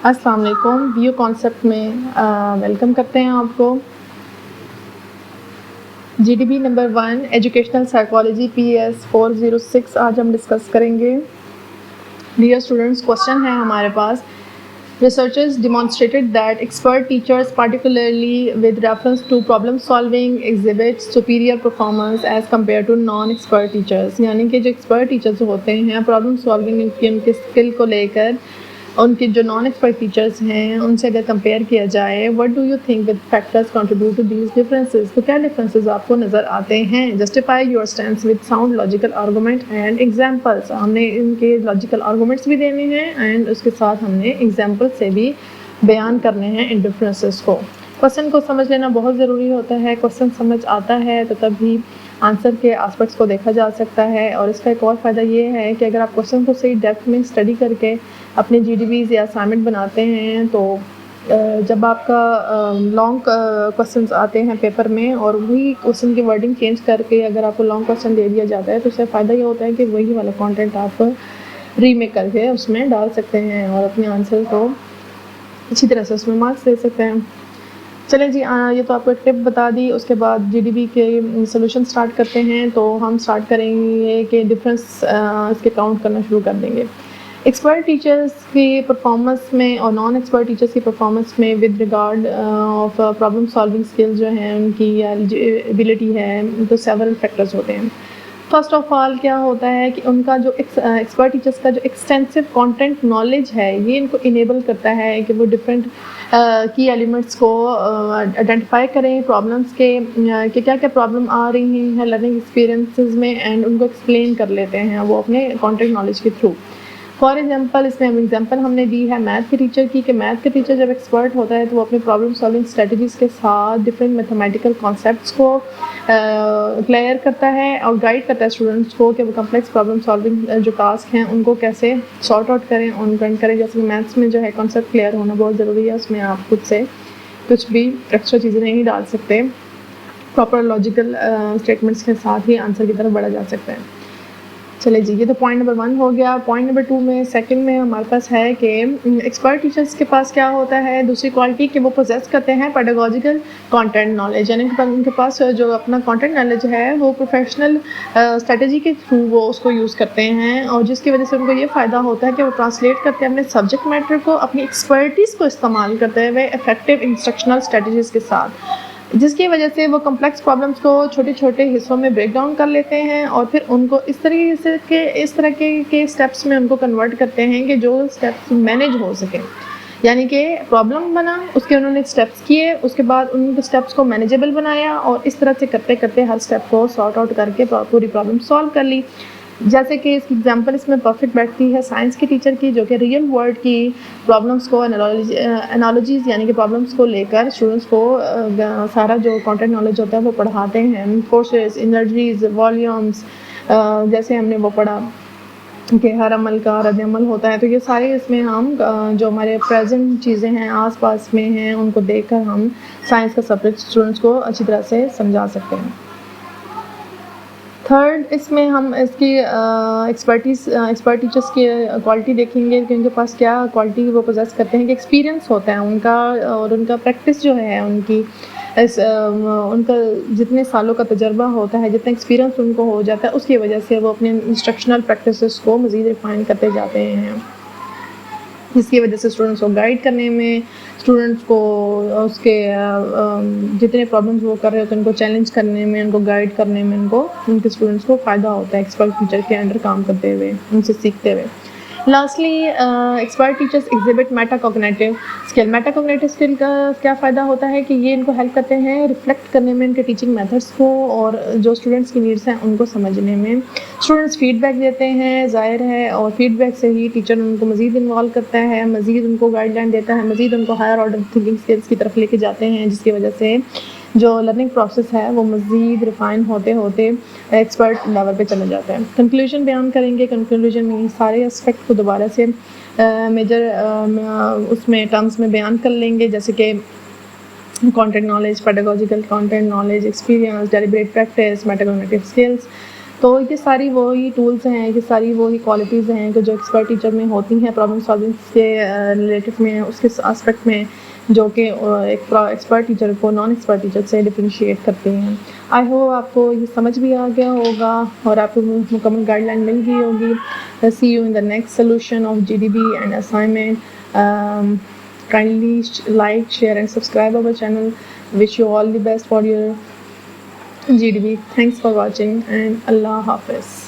السلام علیکم. View concept میں ویلکم کرتے ہیں آپ کو. G D B number 1 educational psychology P S 406 آج ہم ڈسکس کریں گے. ڈیئر اسٹوڈنٹس, کوشچن ہے ہمارے پاس. Researchers demonstrated that expert teachers, particularly with reference to problem solving, exhibit superior performance as compared to non-expert teachers. یعنی کہ جو expert teachers ہوتے ہیں پرابلم سالونگ کی ان کے اسکل کو لے کر ان کے جو نان ایکسپرٹ ٹیچرز ہیں ان سے اگر کمپیئر کیا جائے, what do you think with factors contribute to these differences؟ تو کیا ڈفرینسز آپ کو نظر آتے ہیں؟ justify your stance with sound logical argument and examples. ہم نے ان کے لاجیکل آرگومنٹس بھی دینے ہیں اینڈ اس کے ساتھ ہم نے ایگزامپل سے بھی بیان کرنے ہیں ان ڈفرینسز کو. کوشچن کو سمجھ لینا بہت ضروری ہوتا ہے. کوشچن سمجھ آتا ہے تو تبھی آنسر کے آسپیکٹس کو دیکھا جا سکتا ہے. اور اس کا ایک اور فائدہ یہ ہے کہ اگر آپ کوشچن کو صحیح ڈیپتھ میں اسٹڈی کر کے اپنے جی ڈی بیز یا اسائنمنٹ بناتے ہیں تو جب آپ کا لانگ کوشچنز آتے ہیں پیپر میں اور وہی کوشچن کی ورڈنگ چینج کر کے اگر آپ کو لانگ کوشچن دے دیا جاتا ہے تو اس سے فائدہ یہ ہوتا ہے کہ وہی والا کانٹینٹ آپ ری میک کر کے اس میں ڈال سکتے ہیں اور اپنے آنسر کو اچھی طرح سے اس میں مارکس دے سکتے ہیں. چلیں جی, یہ تو آپ کو ایک ٹپ بتا دی. اس کے بعد جی ڈی بی کے سولوشن سٹارٹ کرتے ہیں. تو ہم سٹارٹ کریں گے کہ ڈفرینس اس کے کاؤنٹ کرنا شروع کر دیں گے. ایکسپرٹ ٹیچرز کی پرفارمنس میں اور نان ایکسپرٹ ٹیچرز کی پرفارمنس میں with regard of problem solving skill جو ہیں ان کی ایبلٹی ہے تو سیورل فیکٹرز ہوتے ہیں. فرسٹ آف آل کیا ہوتا ہے کہ ان کا جو ایکسپرٹ ٹیچرز کا جو ایکسٹینسو کانٹینٹ نالج ہے یہ ان کو انیبل کرتا ہے کہ وہ ڈفرینٹ کی ایلیمنٹس کو آئیڈینٹیفائی کریں پرابلمس کے کہ کیا کیا پرابلم آ رہی ہیں لرننگ ایکسپیرینسز میں اینڈ ان کو ایکسپلین کر لیتے ہیں وہ اپنے کانٹینٹ نالج کے تھرو. فار ایگزامپل اس میں ایگزامپل ہم نے دی ہے میتھ کے ٹیچر کی کہ میتھ کے ٹیچر جب ایکسپرٹ ہوتا ہے تو وہ اپنے پرابلم سالونگ اسٹریٹجیز کے ساتھ ڈفرینٹ میتھمیٹیکل کانسیپٹس کو کلیئر کرتا ہے اور گائیڈ کرتا ہے اسٹوڈنٹس کو کہ وہ کمپلیکس پرابلم سالونگ جو ٹاسک ہیں ان کو کیسے سارٹ آؤٹ کریں آن کریں. جیسے کہ میتھس میں جو ہے کانسیپٹ کلیئر ہونا بہت ضروری ہے. اس میں آپ خود سے کچھ بھی ایکسٹرا چیزیں نہیں ڈال سکتے. پراپر لاجیکل اسٹیٹمنٹس کے ساتھ ہی آنسر کی طرف بڑھا جا سکتا ہے. چلے جی, یہ تو پوائنٹ نمبر 1 ہو گیا. پوائنٹ نمبر 2 میں سیکنڈ میں ہمارے پاس ہے کہ ایکسپرٹ ٹیچرز کے پاس کیا ہوتا ہے دوسری کوالٹی کہ وہ پوزیس کرتے ہیں پیڈاگوجیکل کانٹینٹ نالج. یعنی کہ ان کے پاس جو اپنا کانٹینٹ نالج ہے وہ پروفیشنل اسٹریٹجی کے تھرو وہ اس کو یوز کرتے ہیں اور جس کی وجہ سے ان کو یہ فائدہ ہوتا ہے کہ وہ ٹرانسلیٹ کرتے ہیں اپنے سبجیکٹ میٹر کو اپنی ایکسپرٹیز کو استعمال کرتے ہوئے افیکٹو انسٹرکشنل اسٹریٹجیز کے ساتھ, جس کی وجہ سے وہ کمپلیکس پرابلمس کو چھوٹے چھوٹے حصوں میں بریک ڈاؤن کر لیتے ہیں اور پھر ان کو اس طرح کے اسٹیپس میں ان کو کنورٹ کرتے ہیں کہ جو اسٹیپس مینیج ہو سکیں. یعنی کہ پرابلم بنا, اس کے انہوں نے اسٹیپس کیے, اس کے بعد ان اسٹیپس کو مینیجیبل بنایا اور اس طرح سے کرتے کرتے ہر اسٹیپ کو سارٹ آؤٹ کر کے پوری پرابلم سالو کر لی. جیسے کہ اس کی ایگزامپل اس میں پرفیکٹ بیٹھتی ہے سائنس کے ٹیچر کی جو کہ ریئل ورلڈ کی پرابلمس کو انالوجیز یعنی کہ پرابلمس کو لے کر اسٹوڈنٹس کو سارا جو کانٹینٹ نالج ہوتا ہے وہ پڑھاتے ہیں. فورسز, انرجیز, والیومس, جیسے ہم نے وہ پڑھا کہ ہر عمل کا رد عمل ہوتا ہے. تو یہ سارے اس میں ہم جو ہمارے پریزنٹ چیزیں ہیں آس پاس میں ہیں ان کو دیکھ کر ہم سائنس کا سبجیکٹ اسٹوڈنٹس کو اچھی طرح سے سمجھا سکتے ہیں. تھرڈ اس میں ہم اس کی ایکسپرٹ ٹیچرس کی کوالٹی دیکھیں گے کہ ان کے پاس کیا کوالٹی وہ پوزیس کرتے ہیں کہ ایکسپیرینس ہوتا ہے ان کا اور ان کا پریکٹس جو ہے ان کا جتنے سالوں کا تجربہ ہوتا ہے جتنا ایکسپیرینس ان کو ہو جاتا ہے اس کی وجہ سے وہ اپنے انسٹرکشنل پریکٹسز کو مزید ریفائن کرتے جاتے ہیں, جس کی وجہ سے اسٹوڈنٹس کو گائیڈ کرنے میں اسٹوڈنٹس کو اس کے جتنے پرابلمس وہ کر رہے ہوتے ہیں ان کو چیلنج کرنے میں ان کو گائیڈ کرنے میں ان کے اسٹوڈنٹس کو فائدہ ہوتا ہے ایکسپرٹ ٹیچر کے انڈر کام کرتے ہوئے ان سے سیکھتے ہوئے. Lastly expert teachers exhibit meta cognitive skill. Meta cognitive skill کا کیا فائدہ ہوتا ہے کہ یہ ان کو ہیلپ کرتے ہیں ریفلیکٹ کرنے میں ان کے ٹیچنگ میتھڈس کو اور جو اسٹوڈنٹس کی نیڈس ہیں ان کو سمجھنے میں. اسٹوڈنٹس فیڈ بیک دیتے ہیں ظاہر ہے اور فیڈ بیک سے ہی ٹیچر ان کو مزید انوالو کرتا ہے, مزید ان کو گائیڈ لائن دیتا ہے, مزید ان کو ہائر آرڈر تھنکنگ اسکلس کی طرف لے کے جاتے ہیں, جس کی وجہ سے جو لرننگ پروسیس ہے وہ مزید ریفائن ہوتے ہوتے ایکسپرٹ لیول پہ چلا جاتا ہے. کنکلوژن بیان کریں گے. کنکلوژن میں سارے اسپیکٹ کو دوبارہ سے میجر اس میں ٹرمز میں بیان کر لیں گے, جیسے کہ content knowledge, pedagogical content knowledge, experience, deliberate practice, metacognitives skills, تو یہ ساری وہی ٹولس ہیں، یہ ساری وہی کوالٹیز ہیں کہ جو ایکسپرٹ ٹیچر میں ہوتی ہیں پرابلم سالونگ کے ریلیٹیو میں، اس کے اسپیکٹ میں، جو کہ ایک ایکسپرٹ ٹیچر کو نان ایکسپرٹ ٹیچر سے ڈفرینشیٹ کرتے ہیں. آئی ہوپ آپ کو یہ سمجھ بھی آ گیا ہوگا اور آپ کو مکمل گائیڈ لائن مل گئی ہوگی. See you in the next solution of GDB and assignment. Kindly like, share and subscribe our channel. Wish you all the best for your GDB. Thanks for watching and Allah Hafiz.